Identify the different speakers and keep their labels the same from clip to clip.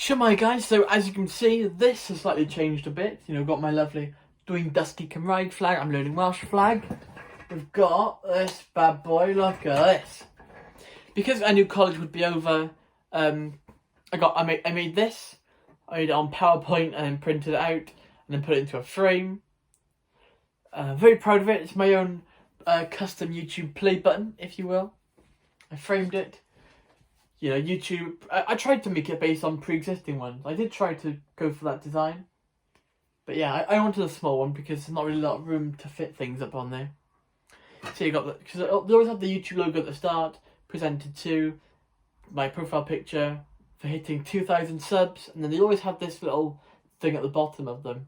Speaker 1: Shemai guys, so as you can see, this has slightly changed a bit. You know, got my lovely Doing Dusty Can Ride flag, I'm learning Welsh flag. We've got this bad boy, look at this. Because I knew college would be over, I made this. I made it on PowerPoint and printed it out and then put it into a frame. Very proud of it. It's my own custom YouTube play button, if you will. I framed it. You know, YouTube, I tried to make it based on pre-existing ones. I did try to go for that design. But yeah, I wanted a small one because there's not really a lot of room to fit things up on there. So you got the, because they always have the YouTube logo at the start, presented to my profile picture for hitting 2,000 subs, and then they always have this little thing at the bottom of them.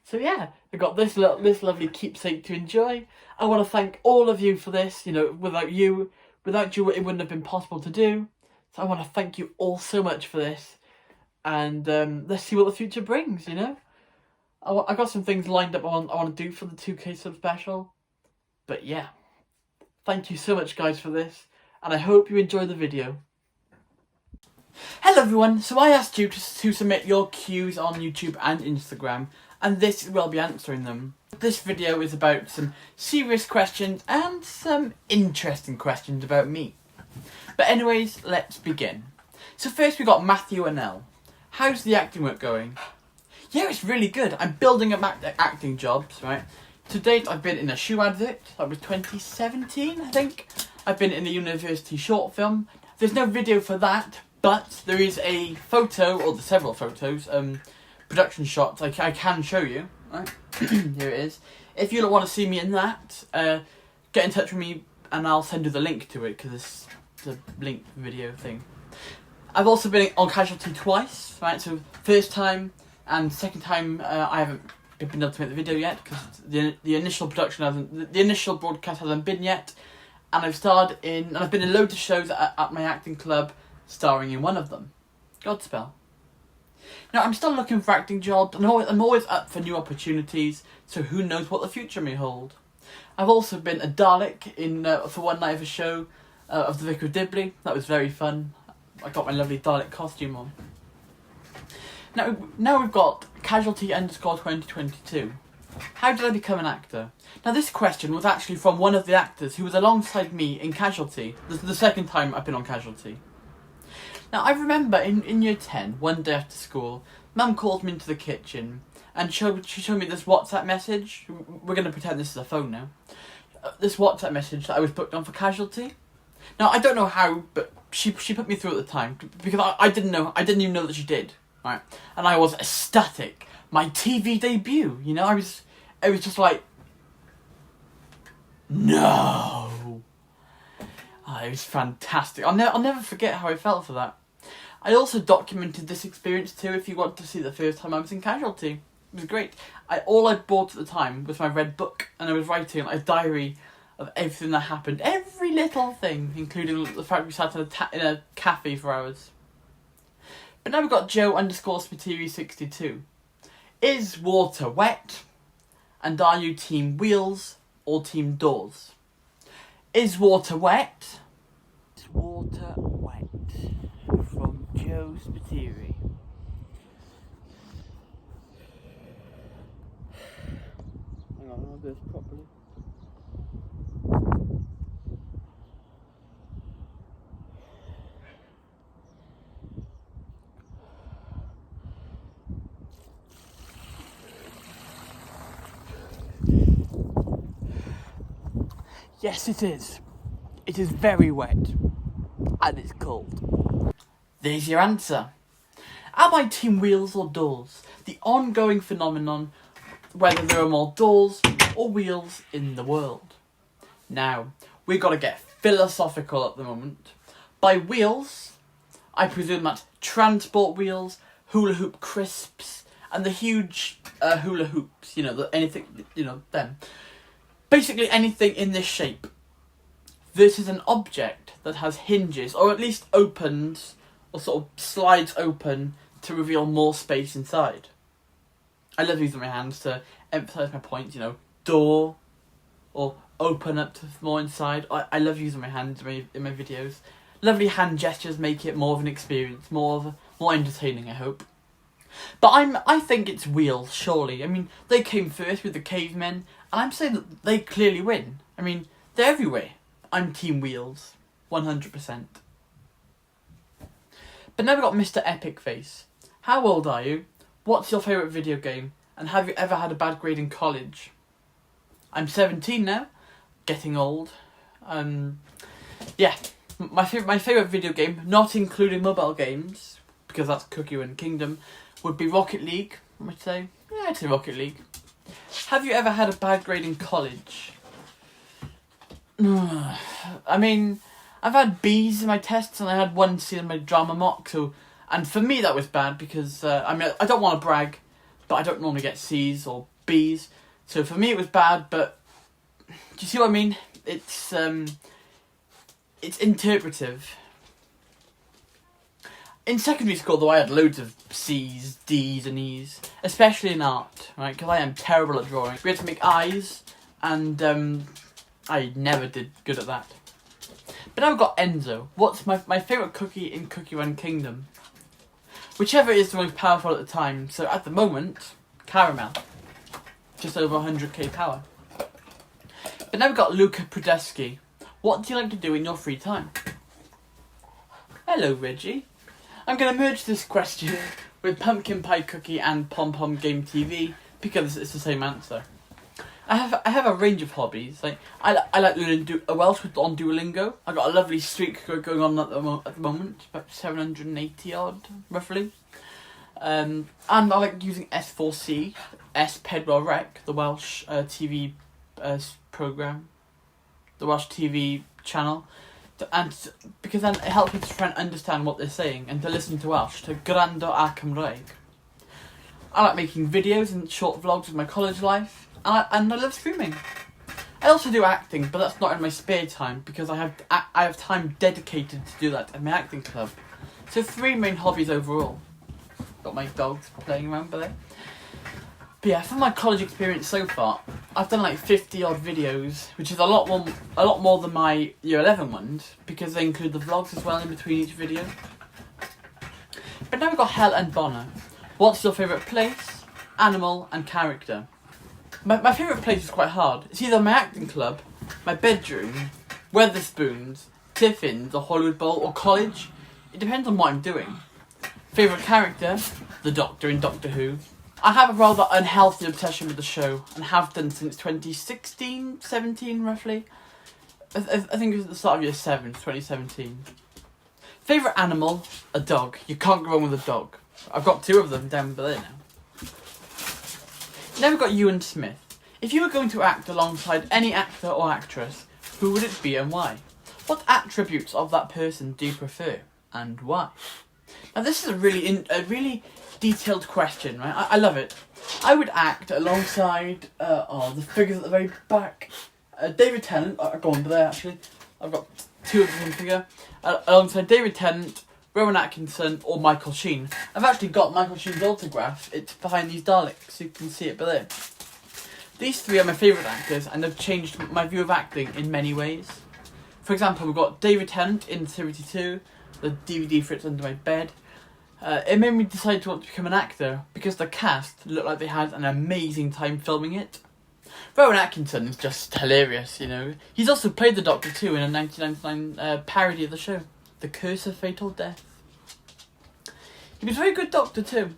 Speaker 1: So yeah, I got this lovely keepsake to enjoy. I want to thank all of you for this. You know, without you, it wouldn't have been possible to do. So I want to thank you all so much for this. And let's see what the future brings, you know. I got some things lined up I want to do for the 2K sub special. But yeah, thank you so much guys for this. And I hope you enjoy the video. Hello everyone, so I asked you to submit your cues on YouTube and Instagram. And this is where I'll be answering them. This video is about some serious questions and some interesting questions about me. But anyways, let's begin. So first we got Matthew and L. How's the acting work going? Yeah, it's really good. I'm building up acting jobs, right? To date, I've been in a shoe advert. That was 2017, I think. I've been in a university short film. There's no video for that, but there is a photo, or several photos, production shots I can show you. Right? Here it is. If you don't want to see me in that, get in touch with me and I'll send you the link to it because it's a link video thing. I've also been on Casualty twice, right? So first time and second time I haven't been able to make the video yet because the initial production the initial broadcast hasn't been yet, and I've been in loads of shows at my acting club, starring in one of them, Godspell. Now, I'm still looking for acting jobs, and I'm always up for new opportunities, so who knows what the future may hold. I've also been a Dalek for one night of a show of the Vicar of Dibley. That was very fun. I got my lovely Dalek costume on. Now we've got Casualty_2022. How did I become an actor? Now this question was actually from one of the actors who was alongside me in Casualty, the second time I've been on Casualty. Now, I remember in year 10, one day after school, Mum called me into the kitchen and she showed me this WhatsApp message. We're going to pretend this is a phone now. This WhatsApp message that I was booked on for Casualty. Now, I don't know how, but she put me through at the time because I didn't even know that she did, right? And I was ecstatic. My TV debut, you know, it was just like, no. Oh, it was fantastic. I'll never forget how I felt for that. I also documented this experience too if you want to see the first time I was in Casualty. It was great. All I bought at the time was my red book, and I was writing a diary of everything that happened. Every little thing, including the fact we sat in a cafe for hours. But now we've got Joe_Spiteri62. Is water wet? And are you team wheels or team doors? Is water wet? Is water wet? From Joe Spiteri. Hang on, I'll do this properly. Yes, it is. It is very wet. And it's cold. There's your answer. Am I team wheels or doors? The ongoing phenomenon, whether there are more doors or wheels in the world. Now, we've got to get philosophical at the moment. By wheels, I presume that's transport wheels, hula hoop crisps, and the huge hula hoops, you know, anything, you know, them. Basically anything in this shape. This is an object that has hinges, or at least opens, or sort of slides open to reveal more space inside. I love using my hands to emphasise my points, you know, door, or open up to more inside. I love using my hands in my videos. Lovely hand gestures make it more of an experience, more entertaining, I hope. But I think it's wheels, surely. I mean, they came first with the cavemen, and I'm saying that they clearly win. I mean, they're everywhere. I'm team wheels, 100%. But now we've got Mr. Epic Face. How old are you? What's your favourite video game? And have you ever had a bad grade in college? I'm 17 now, getting old. Yeah, my favourite video game, not including mobile games, because that's Cookie Run Kingdom, would be Rocket League, I would say. Yeah, I'd say Rocket League. Have you ever had a bad grade in college? I mean, I've had B's in my tests and I had 1 C in my drama mock, and for me that was bad because, I mean, I don't want to brag, but I don't normally get C's or B's, so for me it was bad, but do you see what I mean? It's interpretive. In secondary school, though, I had loads of C's, D's and E's, especially in art, right, because I am terrible at drawing. We had to make eyes, and I never did good at that. But now we've got Enzo. What's my favourite cookie in Cookie Run Kingdom? Whichever is the most powerful at the time. So at the moment, caramel. Just over 100k power. But now we've got Luca Prudeski. What do you like to do in your free time? Hello, Reggie. I'm going to merge this question with Pumpkin Pie Cookie and Pom Pom Game TV because it's the same answer. I have a range of hobbies. Like I like learning Welsh on Duolingo. I've got a lovely streak going on at the moment, about 780 odd roughly. And I like using S4C, S Pedwell Rec, the Welsh TV program, the Welsh TV channel, and because then it helps me to try and understand what they're saying and to listen to Welsh, to grando a Cymraeg. I like making videos and short vlogs of my college life. And I love streaming. I also do acting, but that's not in my spare time because I have time dedicated to do that at my acting club. So 3 main hobbies overall. Got my dogs playing around by there. But yeah, from my college experience so far, I've done like 50 odd videos, which is a lot more than my year 11 ones because they include the vlogs as well in between each video. But now we've got Hell and Bonner. What's your favourite place, animal, and character? My favourite place is quite hard. It's either my acting club, my bedroom, Weatherspoons, Tiffins, or Hollywood Bowl, or college. It depends on what I'm doing. Favourite character? The Doctor in Doctor Who. I have a rather unhealthy obsession with the show, and have done since 2016, 17 roughly. I think it was at the start of year 7, 2017. Favourite animal? A dog. You can't go wrong with a dog. I've got 2 of them down there now. Now we've got Ewan Smith. If you were going to act alongside any actor or actress, who would it be and why? What attributes of that person do you prefer and why? Now this is a really detailed question, right? I love it. I would act alongside the figures at the very back. David Tennant. I'll go on there actually. I've got 2 of the same figure. Alongside David Tennant, Rowan Atkinson, or Michael Sheen. I've actually got Michael Sheen's autograph. It's behind these Daleks, so you can see it below. These 3 are my favourite actors, and they've changed my view of acting in many ways. For example, we've got David Tennant in 72, the DVD for It's Under My Bed. It made me decide to want to become an actor, because the cast looked like they had an amazing time filming it. Rowan Atkinson is just hilarious, you know. He's also played the Doctor too in a 1999 parody of the show, The Curse of Fatal Death. He was a very good Doctor too.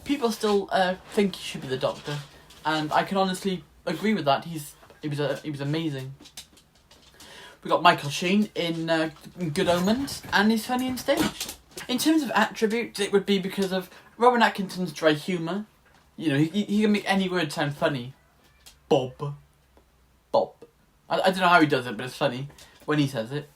Speaker 1: People still think he should be the Doctor, and I can honestly agree with that. He was amazing. We got Michael Sheen in Good Omens, and he's funny in stage. In terms of attributes, it would be because of Rowan Atkinson's dry humour. You know, he can make any word sound funny. Bob. I don't know how he does it, but it's funny when he says it.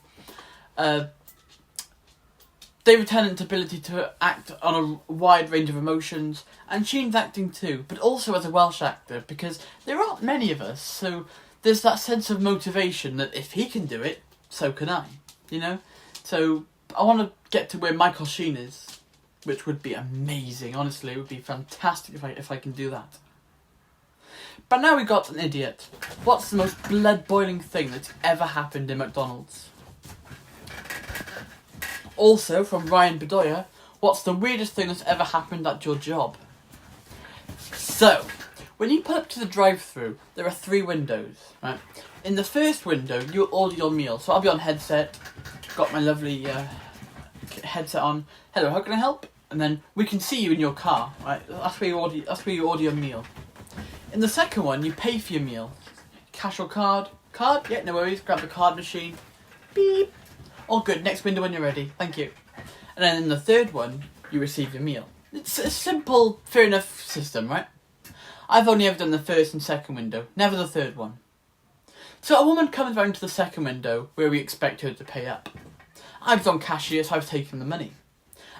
Speaker 1: David Tennant's ability to act on a wide range of emotions, and Sheen's acting too, but also as a Welsh actor, because there aren't many of us, so there's that sense of motivation that if he can do it, so can I, you know? So I want to get to where Michael Sheen is, which would be amazing, honestly, it would be fantastic if I can do that. But now we got an idiot. What's the most blood-boiling thing that's ever happened in McDonald's? Also, from Ryan Bedoya, what's the weirdest thing that's ever happened at your job? So, when you pull up to the drive-thru, there are 3 windows, right? In the first window, you order your meal. So I'll be on headset, got my lovely headset on. Hello, how can I help? And then we can see you in your car, right? That's where you order your meal. In the second one, you pay for your meal. Cash or card? Card? Yeah, no worries. Grab the card machine. Beep. All good. Next window when you're ready. Thank you. And then in the third one, you receive your meal. It's a simple, fair enough system, right? I've only ever done the first and second window, never the third one. So a woman comes round to the second window where we expect her to pay up. I was on cashier, so I was taking the money.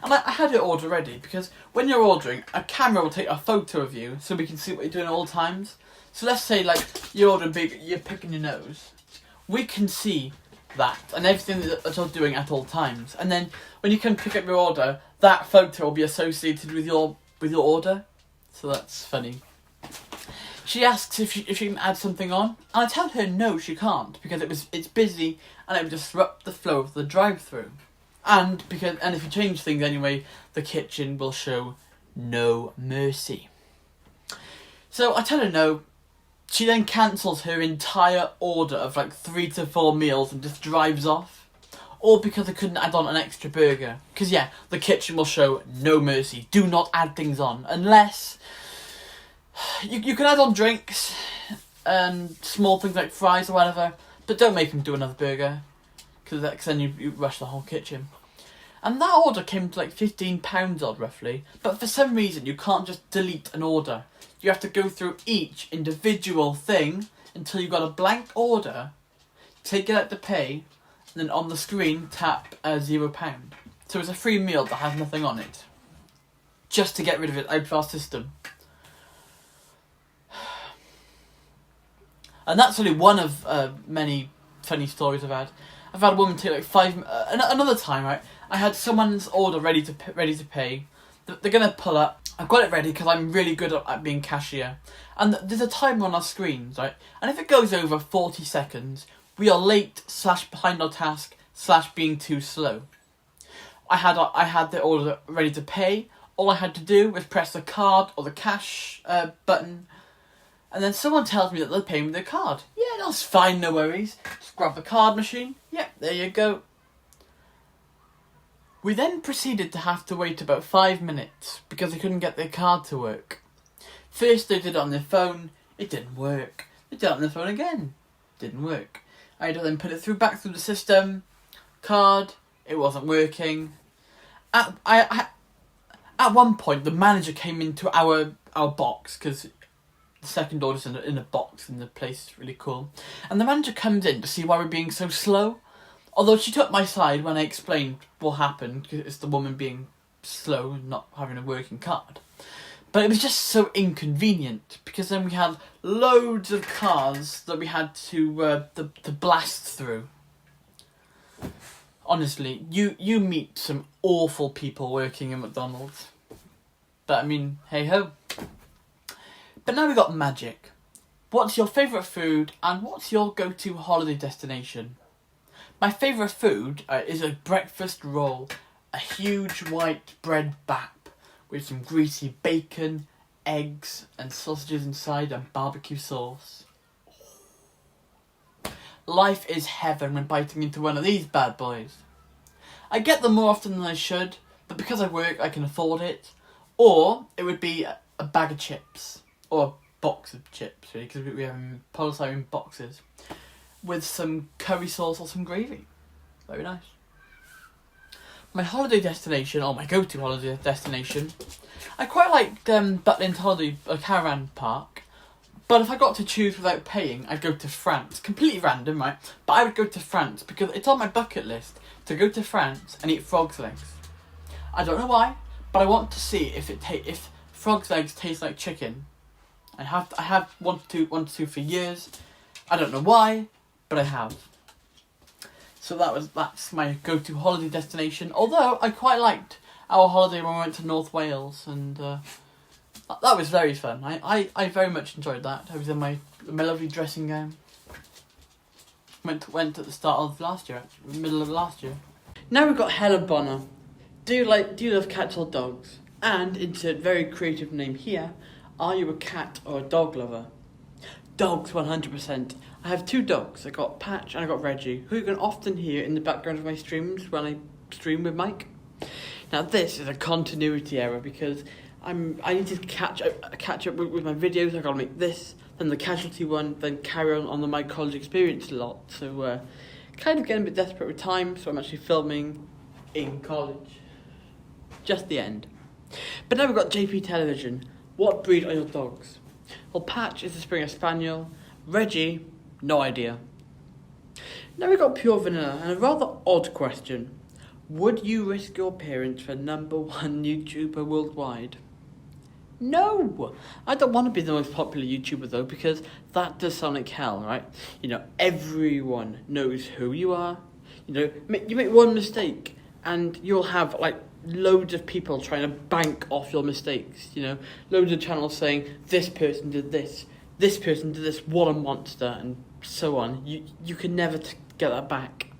Speaker 1: And I had her order ready, because when you're ordering, a camera will take a photo of you so we can see what you're doing at all times. So let's say, like, you're ordering big, you're picking your nose. We can see that and everything that you're doing at all times. And then when you come pick up your order, that photo will be associated with your order. So that's funny. She asks if she can add something on, and I tell her no, she can't, because it's busy and it would disrupt the flow of the drive-through. And if you change things anyway, the kitchen will show no mercy. So I tell her no. She then cancels her entire order of like 3 to 4 meals and just drives off. All because I couldn't add on an extra burger. Because yeah, the kitchen will show no mercy. Do not add things on unless you can add on drinks and small things like fries or whatever, but don't make them do another burger, because then you rush the whole kitchen. And that order came to like £15 odd roughly, but for some reason you can't just delete an order. You have to go through each individual thing until you've got a blank order, take it out to pay, and then on the screen tap £0. So it's a free meal that has nothing on it, just to get rid of it out of our system. And that's only one of many funny stories I've had. I've had a woman take like another time, right? I had someone's order ready to pay. They're gonna pull up. I've got it ready because I'm really good at being cashier. And there's a timer on our screens, right? And if it goes over 40 seconds, we are late / behind our task / being too slow. I had the order ready to pay. All I had to do was press the card or the cash button. And then someone tells me that they're paying with their card. Yeah, that's fine, no worries. Just grab the card machine. Yeah, there you go. We then proceeded to have to wait about 5 minutes because they couldn't get their card to work. First they did it on their phone. It didn't work. They did it on their phone again. Didn't work. I had to then put it back through the system. Card. It wasn't working. At one point, the manager came into our box because the second order's in a box and the place is really cool. And the manager comes in to see why we're being so slow. Although she took my side when I explained what happened, because it's the woman being slow and not having a working card. But it was just so inconvenient, because then we had loads of cars that we had to blast through. Honestly, you meet some awful people working in McDonald's. But I mean, hey ho. But now we got magic. What's your favourite food and what's your go-to holiday destination? My favourite food is a breakfast roll. A huge white bread bap with some greasy bacon, eggs and sausages inside and barbecue sauce. Life is heaven when biting into one of these bad boys. I get them more often than I should, but because I work I can afford it. Or it would be a bag of chips. Or a box of chips, really, because we have polystyrene boxes with some curry sauce or some gravy. Very nice. My holiday destination, or my go-to holiday destination, I quite like Butlins Holiday Caravan Park, but if I got to choose without paying, I'd go to France. Completely random, right? But I would go to France because it's on my bucket list to go to France and eat frog's legs. I don't know why, but I want to see if frog's legs taste like chicken. I have wanted to for years. I don't know why, but I have. So that's my go-to holiday destination. Although I quite liked our holiday when we went to North Wales, and that was very fun. I very much enjoyed that. I was in my lovely dressing gown. Went at the start of last year, actually, middle of last year. Now we've got Helen Bonner. Do you love cats or dogs? And insert very creative name here. Are you a cat or a dog lover? Dogs, 100%. I have 2 dogs. I got Patch and I got Reggie, who you can often hear in the background of my streams when I stream with Mike. Now this is a continuity error because I need to catch up with my videos. I gotta make this, then the casualty one, then carry on the my college experience a lot. So kind of getting a bit desperate with time, so I'm actually filming in college. Just the end. But now we've got JP Television. What breed are your dogs? Well, Patch is a Springer Spaniel. Reggie, no idea. Now we've got Pure Vanilla, and a rather odd question. Would you risk your appearance for #1 YouTuber worldwide? No! I don't want to be the most popular YouTuber though, because that does sound like hell, right? You know, everyone knows who you are. You know, you make one mistake, and you'll have like loads of people trying to bank off your mistakes. You know, loads of channels saying this person did this person did this, what a monster, and so on. You can never get that back.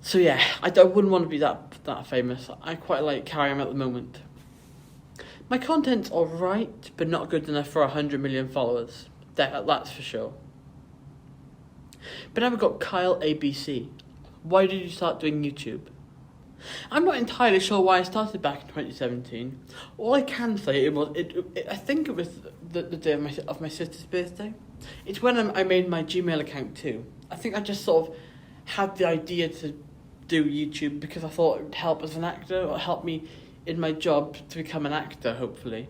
Speaker 1: So yeah, I wouldn't want to be that famous. I quite like how I am at the moment. My content's alright, but not good enough for 100 million followers. That's for sure. But now we've got Kyle ABC. Why did you start doing YouTube? I'm not entirely sure why I started back in 2017. All I can say I think it was the day of my sister's birthday. It's when I made my Gmail account too. I think I just sort of had the idea to do YouTube because I thought it would help as an actor, or help me in my job to become an actor, hopefully.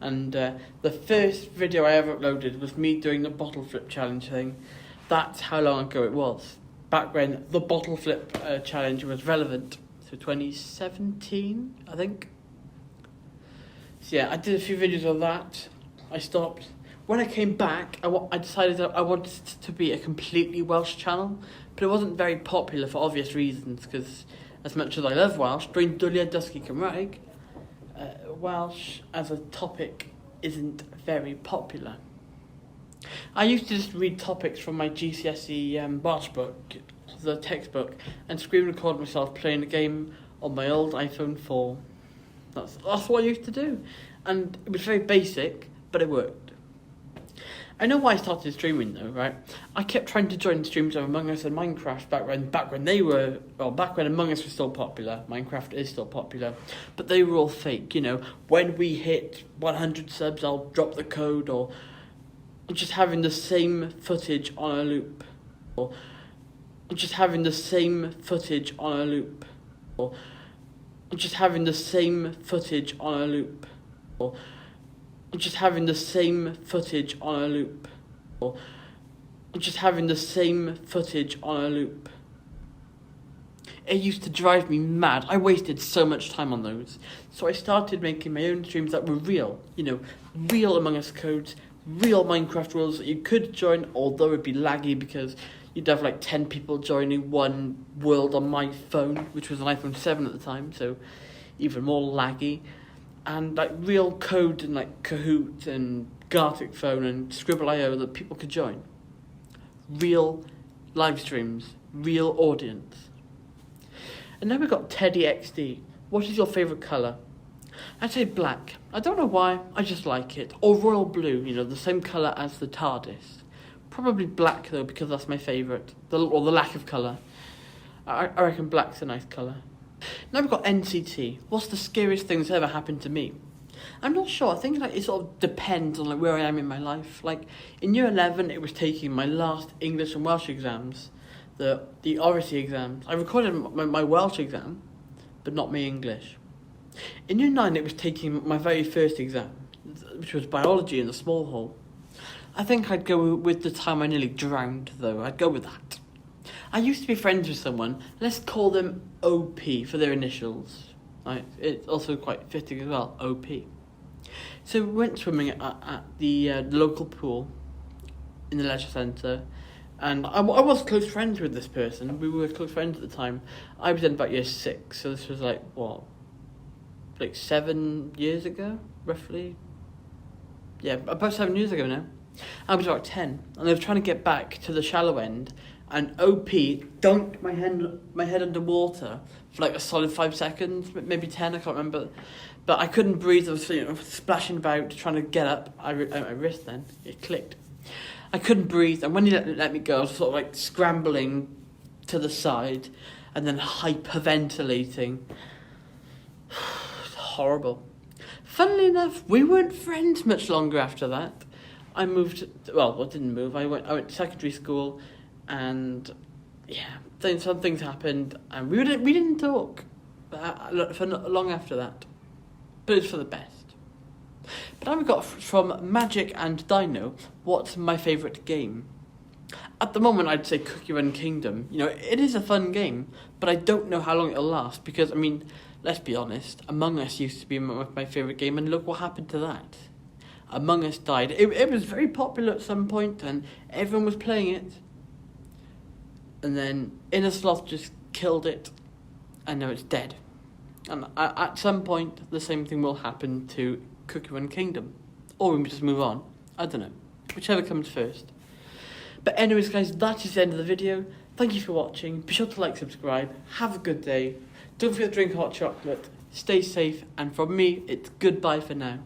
Speaker 1: And the first video I ever uploaded was me doing the bottle flip challenge thing. That's how long ago it was. Back when the bottle flip challenge was relevant. So 2017, I think. So yeah, I did a few videos of that. I stopped. When I came back, I decided that I wanted it to be a completely Welsh channel, but it wasn't very popular for obvious reasons, because as much as I love Welsh, dwi'n dwliau dysgu Cymraeg, Welsh as a topic isn't very popular. I used to just read topics from my GCSE Welsh book, the textbook, and screen record myself playing a game on my old iPhone 4. That's what I used to do, and it was very basic, but it worked. I know why I started streaming though, right? I kept trying to join streams of Among Us and Minecraft back when back when Among Us was still popular. Minecraft is still popular, but they were all fake. You know, when we hit 100 subs, I'll drop the code, or just having the same footage on a loop, or just having the same footage on a loop, or just having the same footage on a loop, or just having the same footage on a loop, or just having the same footage on a loop. It used to drive me mad. I wasted so much time on those. So I started making my own streams that were real. You know, real Among Us codes, real Minecraft worlds that you could join, although it'd be laggy because you'd have like 10 people joining one world on my phone, which was an iPhone 7 at the time, so even more laggy. And like real code and like Kahoot and Gartic Phone and Scribble.io that people could join. Real live streams, real audience. And now we've got Teddy XD. What is your favourite colour? I'd say black. I don't know why, I just like it. Or royal blue, you know, the same colour as the TARDIS. Probably black though, because that's my favourite. Or the lack of colour. I reckon black's a nice colour. Now we've got NCT. What's the scariest thing that's ever happened to me? I'm not sure. I think like it sort of depends on like where I am in my life. Like in year 11, it was taking my last English and Welsh exams, the oracy exams. I recorded my Welsh exam, but not my English. In year 9, it was taking my very first exam, which was biology in the small hall. I think I'd go with the time I nearly drowned, though. I'd go with that. I used to be friends with someone. Let's call them OP for their initials. Right? It's also quite fitting as well, OP. So we went swimming at the local pool in the leisure centre, and I was close friends with this person. We were close friends at the time. I was in about year 6, so this was like 7 years ago, roughly. Yeah, about 7 years ago now. I was about 10, and I was trying to get back to the shallow end, and OP dunked my head underwater for like a solid 5 seconds, maybe 10, I can't remember. But I couldn't breathe. I was splashing about, trying to get up. My wrist then, it clicked. I couldn't breathe, and when he let me go, I was sort of like scrambling to the side and then hyperventilating. It's horrible. Funnily enough, we weren't friends much longer after that. I didn't move. I went to secondary school, and yeah, then some things happened, and we didn't talk for long after that. But it's for the best. But now we got from Magic and Dino, what's my favourite game? At the moment, I'd say Cookie Run Kingdom. You know, it is a fun game, but I don't know how long it'll last because, I mean, let's be honest, Among Us used to be my favourite game, and look what happened to that. Among Us died. It was very popular at some point, and everyone was playing it. And then Inner Sloth just killed it, and now it's dead. And at some point, the same thing will happen to Cookie Run Kingdom. Or we just move on. I don't know. Whichever comes first. But anyways, guys, that is the end of the video. Thank you for watching. Be sure to like, subscribe. Have a good day. Don't forget to drink hot chocolate. Stay safe. And from me, it's goodbye for now.